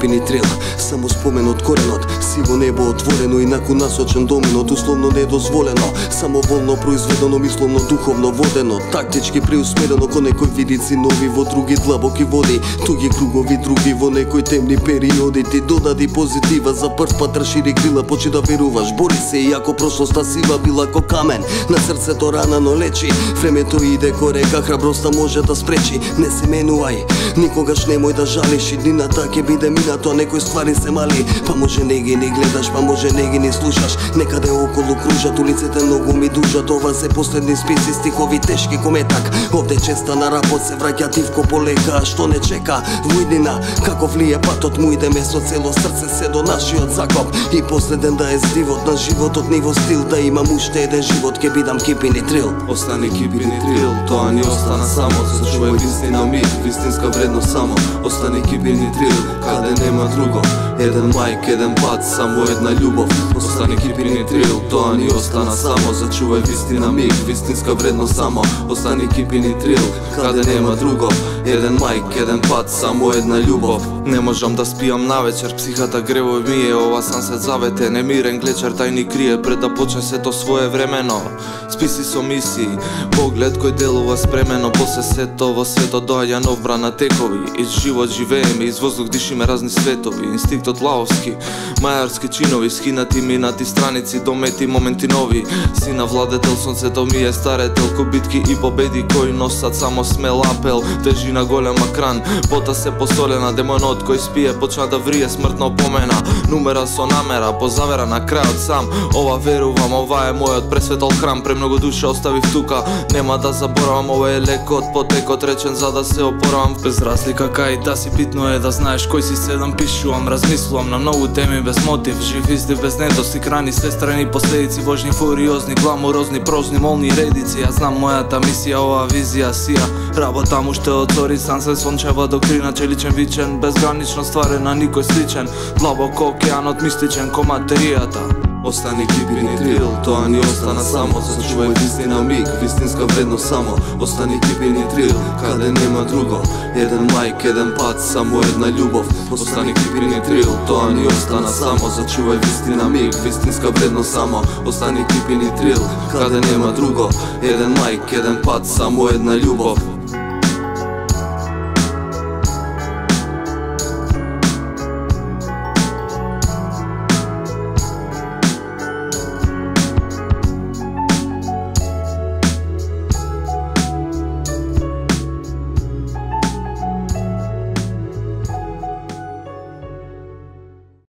кипини трил. Само спомен од коренот, сиво небо отворено и наку насочен доминот, условно недозволено, самоволно произведено, мисловно, духовно водено, тактички преусмерено кон некои видици нови во други длабоки води, туги кругови други во некои темни периоди. Ти додади позитива, за прв пат расшири крила, почи да веруваш, бори се иако прошлоста сива била ко камен, на срцето рана но лечи, времето иде ко река, храброста може да спречи. Не се менувај, никогаш немој да жалиш, иднината ќе биде минато, некои ствари се мали, па може не ги ни гледаш, па може не ги ни слушаш, некаде околу кружат, улиците многу ми дужат, ова се последни списи, стихови тешки кометак, овде честа на рапот се враќа тивко полека, што не чека во иднина, како влие патот му идеме со цело срце се до нашиот закоп, и последен да е здивот на животот, ниво стил да имам уште еден живот, ке бидам кипини трил. Остани кипини трил, тоа ни остана само, зачувај вистина миг, вистинска вредност само. Остани кипини трил, каде нема друго, еден мајк, еден пат, само една љубов. Остани кипини трил, тоа ни остана само, зачувај вистина миг, вистинска вредност само. Остани кипини трил, каде нема друго, еден мајк, еден пат, само една љубов. Не можам да спијам навечер, психата гревој ми е, ова сансет завете, немирен глечер тај ни крие пред да почне сето своевремено. Списи со мисии, поглед кој делува спремено, после сето во светот доаѓа нов брана текови, из живот живееме, из воздух дишиме разни светови, инстинктот лаовски, мајарски чинови, скинати минати страници, домети моменти нови, сина владетел, сонцето ми е старетел, ко битки и победи кои носат само смел апел, тежина голема кран, пота се посолена, демонот кој спие почна да врие смртно помена, нумера со намера, позавера на крајот сам, ова верувам, ова е мојот пресветол храм, премногу душа оставив тука, нема да заборавам, ова е лекот, потекот речен за да се опоравам, без разлика кај да си, битно е да знаеш кој си, седам пишувам, размислувам на многу теми без мотив, жив излив без недостиг, рани се страни последици, вожни фуриозни, гламурозни, прозни, молни редици, ја знам мојата мисија, ова визија сија, работа му ще отвори, сан се сончева доктрина, челичен вичен, безгранично стварен, на никој сличен, длабоко океанот мистичен ко материјата. Остани кипини трил, тоа ни остана само, зачувај вистина миг, вистинска вредност само. Остани кипини трил, каде нема друго, еден мајк, еден пат, само една љубов. Остани кипини трил, тоа ни остана само, зачувај вистина миг, вистинска вредност само. Остани кипини трил, каде нема друго, еден мајк, еден пат, само една љубов.